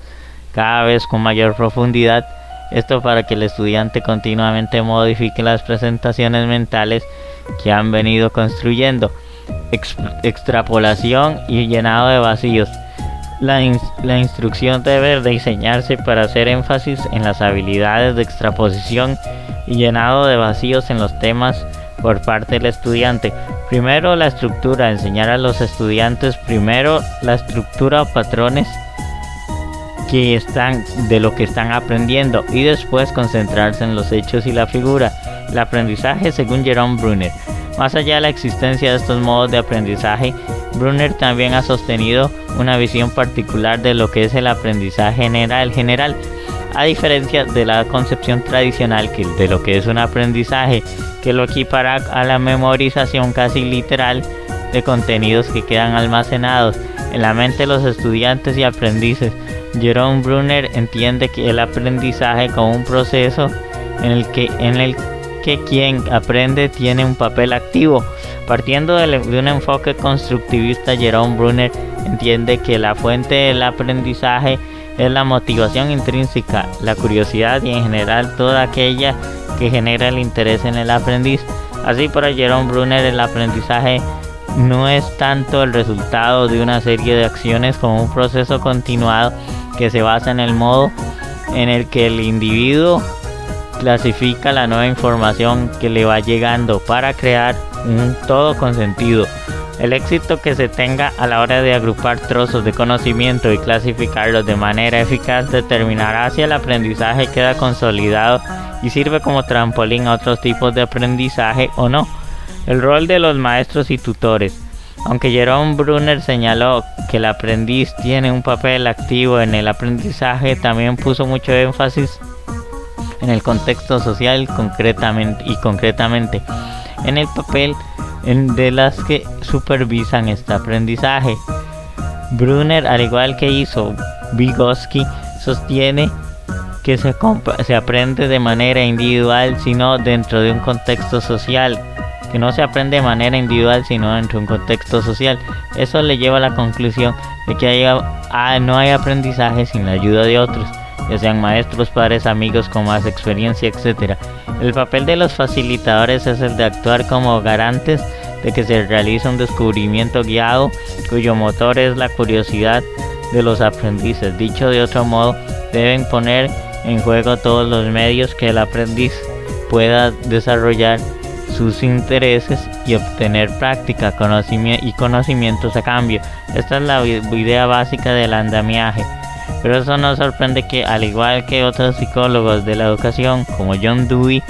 cada vez con mayor profundidad Esto para que el estudiante continuamente modifique las presentaciones mentales que han venido construyendo. Extrapolación y llenado de vacíos. La instrucción debe diseñarse para hacer énfasis en las habilidades de extraposición y llenado de vacíos en los temas por parte del estudiante. Primero la estructura, enseñar a los estudiantes primero la estructura o patrones que están de lo que están aprendiendo y después concentrarse en los hechos y la figura. El aprendizaje según Jerome Bruner. Más allá de la existencia de estos modos de aprendizaje, Bruner también ha sostenido una visión particular de lo que es el aprendizaje general, a diferencia de la concepción tradicional de lo que es un aprendizaje, que lo equipara a la memorización casi literal de contenidos que quedan almacenados en la mente de los estudiantes y aprendices. Jerome Bruner entiende que el aprendizaje como un proceso en el que quien aprende tiene un papel activo. Partiendo de un enfoque constructivista, Jerome Bruner entiende que la fuente del aprendizaje es la motivación intrínseca, la curiosidad y en general toda aquella que genera el interés en el aprendiz. Así, para Jerome Bruner, el aprendizaje no es tanto el resultado de una serie de acciones como un proceso continuado que se basa en el modo en el que el individuo clasifica la nueva información que le va llegando para crear un todo con sentido. El éxito que se tenga a la hora de agrupar trozos de conocimiento y clasificarlos de manera eficaz determinará si el aprendizaje queda consolidado y sirve como trampolín a otros tipos de aprendizaje o no. El rol de los maestros y tutores. Aunque Jerome Bruner señaló que el aprendiz tiene un papel activo en el aprendizaje, también puso mucho énfasis en el contexto social concretamente en el papel de las que supervisan este aprendizaje. Bruner, al igual que hizo Vygotsky, sostiene que se aprende de manera individual, sino dentro de un contexto social. Que no se aprende de manera individual, sino dentro de un contexto social. Eso le lleva a la conclusión de que no hay aprendizaje sin la ayuda de otros, ya sean maestros, padres, amigos con más experiencia, etc. El papel de los facilitadores es el de actuar como garantes de que se realiza un descubrimiento guiado, cuyo motor es la curiosidad de los aprendices. Dicho de otro modo, deben poner en juego todos los medios que el aprendiz pueda desarrollar sus intereses y obtener práctica, conocimientos a cambio. Esta es la idea básica del andamiaje. Pero eso no sorprende que, al igual que otros psicólogos de la educación como John Dewey,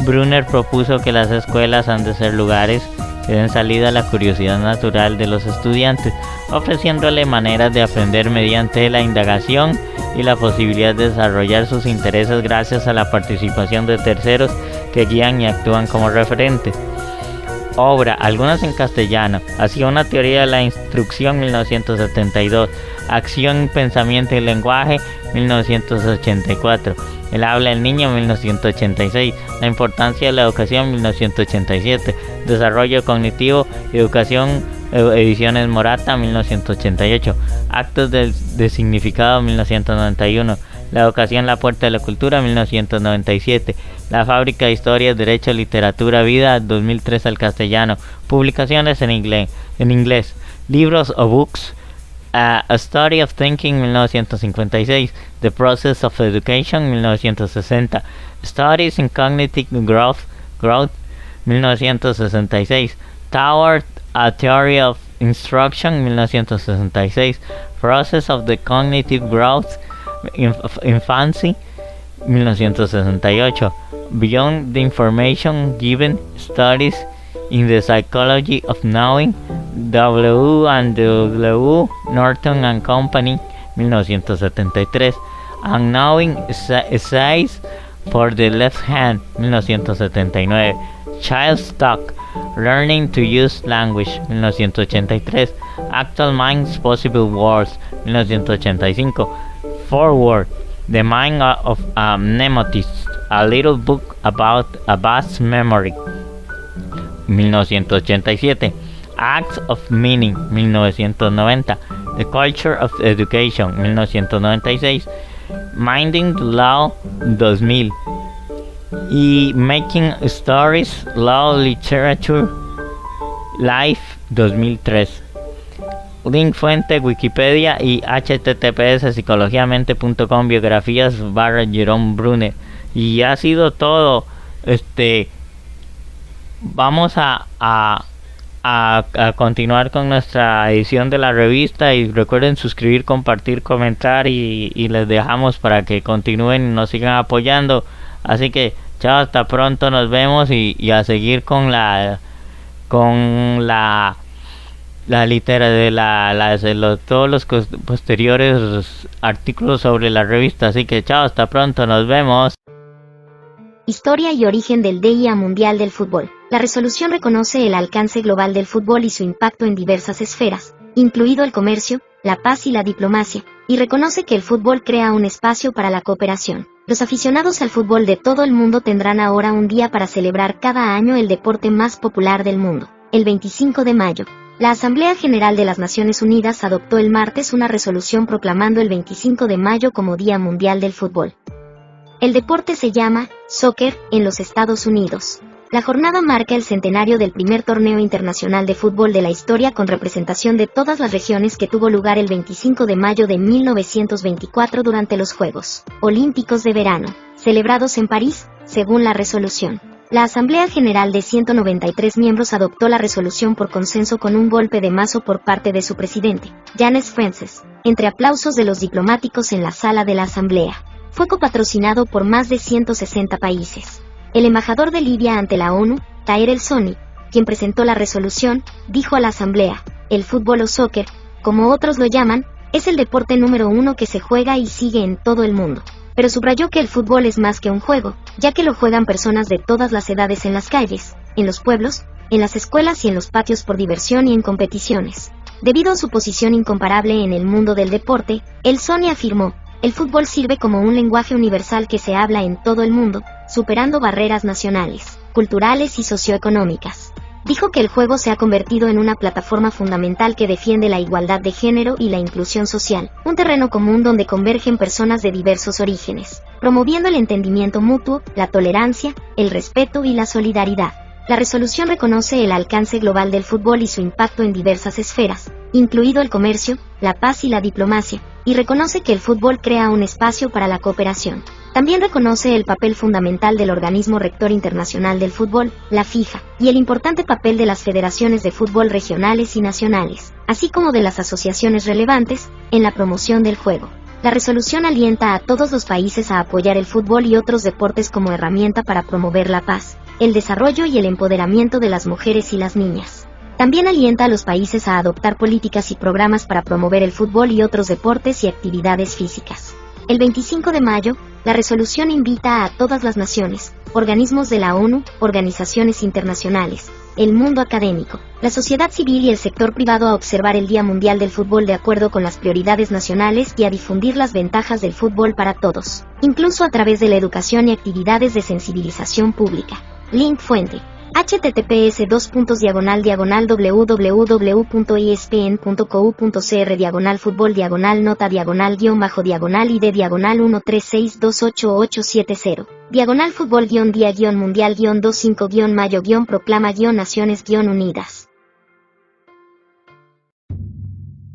Bruner propuso que las escuelas han de ser lugares que den salida a la curiosidad natural de los estudiantes, ofreciéndole maneras de aprender mediante la indagación y la posibilidad de desarrollar sus intereses gracias a la participación de terceros que guían y actúan como referentes. Obra, algunas en castellano, hacia una teoría de la instrucción, 1972, Acción, Pensamiento y Lenguaje, 1984, El habla del niño, 1986, La importancia de la educación, 1987, Desarrollo cognitivo, Educación, Ediciones Morata, 1988, Actos de significado, 1991, La educación, la puerta de la cultura, 1997, La fábrica de historias, derecho, literatura, vida, 2003 al castellano, publicaciones en inglés, libros o books, A Study of Thinking, 1956, The Process of Education, 1960, Studies in Cognitive Growth, 1966, Toward a Theory of Instruction, 1966, Process of the Cognitive Growth, Infancy, 1968, Beyond the Information Given, Studies in the Psychology of Knowing, W. Norton and Company, 1973, Unknowing Essays for the Left Hand, 1979, Child's Talk, Learning to Use Language, 1983, Actual Minds, Possible Worlds, 1985, Forward, The Mind of a Mnemotist, A Little Book About a Vast Memory, 1987, Acts of Meaning, 1990, The Culture of Education, 1996, Minding the Law 2000 y Making Stories Law Literature Life 2003. Link fuente Wikipedia y https psicologiamente.com biografías /Jerome Bruner. Y ha sido todo. Vamos a continuar con nuestra edición de la revista y recuerden suscribir, compartir, comentar y les dejamos para que continúen y nos sigan apoyando. Así que chao, hasta pronto, nos vemos y a seguir con la literatura de todos los posteriores artículos sobre la revista. Así que chao, hasta pronto, nos vemos. Historia y origen del Día Mundial del Fútbol. La resolución reconoce el alcance global del fútbol y su impacto en diversas esferas, incluido el comercio, la paz y la diplomacia, y reconoce que el fútbol crea un espacio para la cooperación. Los aficionados al fútbol de todo el mundo tendrán ahora un día para celebrar cada año el deporte más popular del mundo, el 25 de mayo. La Asamblea General de las Naciones Unidas adoptó el martes una resolución proclamando el 25 de mayo como Día Mundial del Fútbol. El deporte se llama soccer en los Estados Unidos. La jornada marca el centenario del primer torneo internacional de fútbol de la historia con representación de todas las regiones que tuvo lugar el 25 de mayo de 1924 durante los Juegos Olímpicos de Verano, celebrados en París, según la resolución. La Asamblea General de 193 miembros adoptó la resolución por consenso con un golpe de mazo por parte de su presidente, James Francis, entre aplausos de los diplomáticos en la sala de la Asamblea. Fue copatrocinado por más de 160 países. El embajador de Libia ante la ONU, Taher El-Soni, quien presentó la resolución, dijo a la Asamblea: el fútbol o soccer, como otros lo llaman, es el deporte número 1 que se juega y sigue en todo el mundo. Pero subrayó que el fútbol es más que un juego, ya que lo juegan personas de todas las edades en las calles, en los pueblos, en las escuelas y en los patios por diversión y en competiciones. Debido a su posición incomparable en el mundo del deporte, El-Soni afirmó: el fútbol sirve como un lenguaje universal que se habla en todo el mundo, superando barreras nacionales, culturales y socioeconómicas. Dijo que el juego se ha convertido en una plataforma fundamental que defiende la igualdad de género y la inclusión social, un terreno común donde convergen personas de diversos orígenes, promoviendo el entendimiento mutuo, la tolerancia, el respeto y la solidaridad. La resolución reconoce el alcance global del fútbol y su impacto en diversas esferas, incluido el comercio, la paz y la diplomacia, y reconoce que el fútbol crea un espacio para la cooperación. También reconoce el papel fundamental del organismo rector internacional del fútbol, la FIFA, y el importante papel de las federaciones de fútbol regionales y nacionales, así como de las asociaciones relevantes, en la promoción del juego. La resolución alienta a todos los países a apoyar el fútbol y otros deportes como herramienta para promover la paz, el desarrollo y el empoderamiento de las mujeres y las niñas. También alienta a los países a adoptar políticas y programas para promover el fútbol y otros deportes y actividades físicas. El 25 de mayo, la resolución invita a todas las naciones, organismos de la ONU, organizaciones internacionales, el mundo académico, la sociedad civil y el sector privado a observar el Día Mundial del Fútbol de acuerdo con las prioridades nacionales y a difundir las ventajas del fútbol para todos, incluso a través de la educación y actividades de sensibilización pública. Link fuente: https://www.ispn.co.cr/fútbol-fútbol-nota-fútbol-día-mundial-nota-mundial-1362887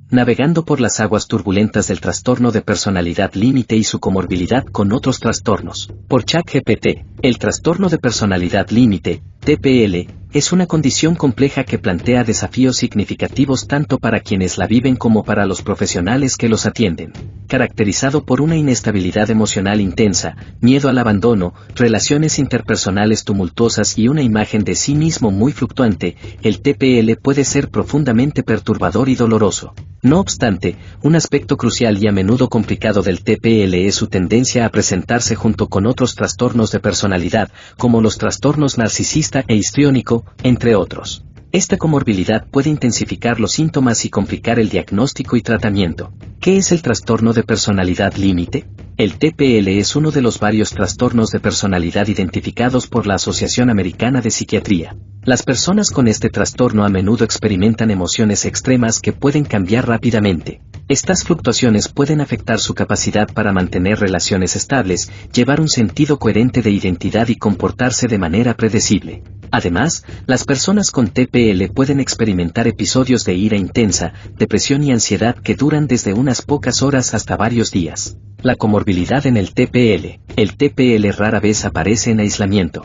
Navegando por las aguas turbulentas del trastorno de personalidad límite y su comorbilidad con otros trastornos. Por ChatGPT, el trastorno de personalidad límite, TPL, es una condición compleja que plantea desafíos significativos tanto para quienes la viven como para los profesionales que los atienden. Caracterizado por una inestabilidad emocional intensa, miedo al abandono, relaciones interpersonales tumultuosas y una imagen de sí mismo muy fluctuante, el TPL puede ser profundamente perturbador y doloroso. No obstante, un aspecto crucial y a menudo complicado del TPL es su tendencia a presentarse junto con otros trastornos de personalidad, como los trastornos narcisista e histriónico, entre otros. Esta comorbilidad puede intensificar los síntomas y complicar el diagnóstico y tratamiento. ¿Qué es el trastorno de personalidad límite? El TPL es uno de los varios trastornos de personalidad identificados por la Asociación Americana de Psiquiatría. Las personas con este trastorno a menudo experimentan emociones extremas que pueden cambiar rápidamente. Estas fluctuaciones pueden afectar su capacidad para mantener relaciones estables, llevar un sentido coherente de identidad y comportarse de manera predecible. Además, las personas con TPL pueden experimentar episodios de ira intensa, depresión y ansiedad que duran desde unas pocas horas hasta varios días. La comorbilidad en el TPL. El TPL rara vez aparece en aislamiento.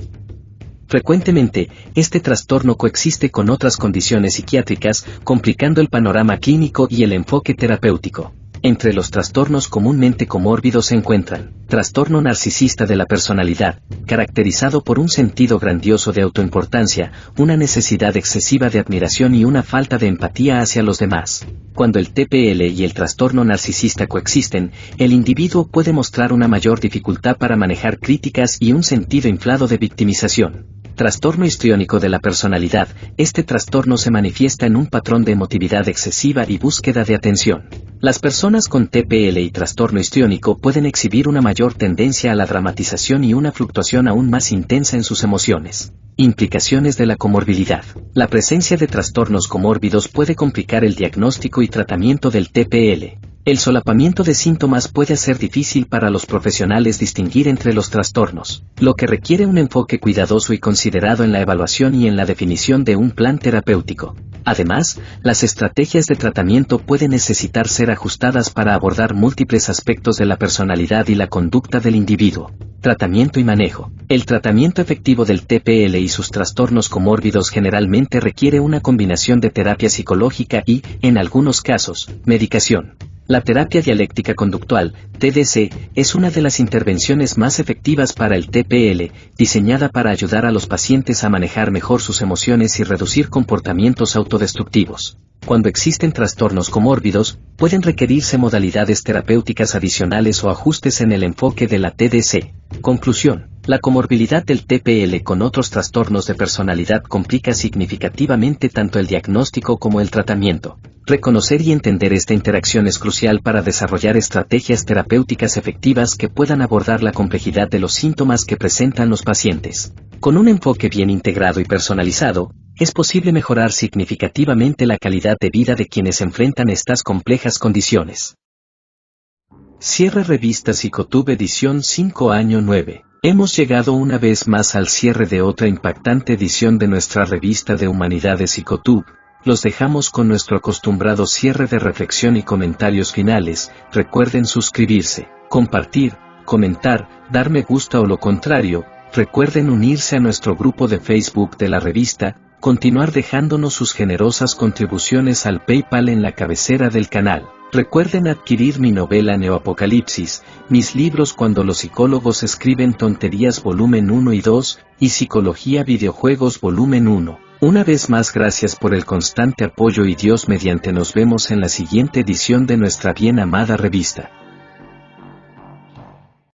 Frecuentemente, este trastorno coexiste con otras condiciones psiquiátricas, complicando el panorama clínico y el enfoque terapéutico. Entre los trastornos comúnmente comórbidos se encuentran: trastorno narcisista de la personalidad, caracterizado por un sentido grandioso de autoimportancia, una necesidad excesiva de admiración y una falta de empatía hacia los demás. Cuando el TPL y el trastorno narcisista coexisten, el individuo puede mostrar una mayor dificultad para manejar críticas y un sentido inflado de victimización. Trastorno histriónico de la personalidad. Este trastorno se manifiesta en un patrón de emotividad excesiva y búsqueda de atención. Las personas con TPL y trastorno histriónico pueden exhibir una mayor tendencia a la dramatización y una fluctuación aún más intensa en sus emociones. Implicaciones de la comorbilidad. La presencia de trastornos comórbidos puede complicar el diagnóstico y tratamiento del TPL. El solapamiento de síntomas puede hacer difícil para los profesionales distinguir entre los trastornos, lo que requiere un enfoque cuidadoso y considerado en la evaluación y en la definición de un plan terapéutico. Además, las estrategias de tratamiento pueden necesitar ser ajustadas para abordar múltiples aspectos de la personalidad y la conducta del individuo. Tratamiento y manejo. El tratamiento efectivo del TPL y sus trastornos comórbidos generalmente requiere una combinación de terapia psicológica y, en algunos casos, medicación. La terapia dialéctica conductual, TDC, es una de las intervenciones más efectivas para el TPL, diseñada para ayudar a los pacientes a manejar mejor sus emociones y reducir comportamientos autodestructivos. Cuando existen trastornos comórbidos, pueden requerirse modalidades terapéuticas adicionales o ajustes en el enfoque de la TDC. Conclusión. La comorbilidad del TPL con otros trastornos de personalidad complica significativamente tanto el diagnóstico como el tratamiento. Reconocer y entender esta interacción es crucial para desarrollar estrategias terapéuticas efectivas que puedan abordar la complejidad de los síntomas que presentan los pacientes. Con un enfoque bien integrado y personalizado, es posible mejorar significativamente la calidad de vida de quienes enfrentan estas complejas condiciones. Cierre Revista Psicotub edición 5 año 9. Hemos llegado una vez más al cierre de otra impactante edición de nuestra revista de Humanidades Psicotub. Los dejamos con nuestro acostumbrado cierre de reflexión y comentarios finales. Recuerden suscribirse, compartir, comentar, dar me gusta o lo contrario. Recuerden unirse a nuestro grupo de Facebook de la revista, continuar dejándonos sus generosas contribuciones al PayPal en la cabecera del canal. Recuerden adquirir mi novela Neoapocalipsis, mis libros Cuando los psicólogos escriben tonterías volumen 1 y 2, y Psicología Videojuegos volumen 1. Una vez más gracias por el constante apoyo y Dios mediante nos vemos en la siguiente edición de nuestra bien amada revista.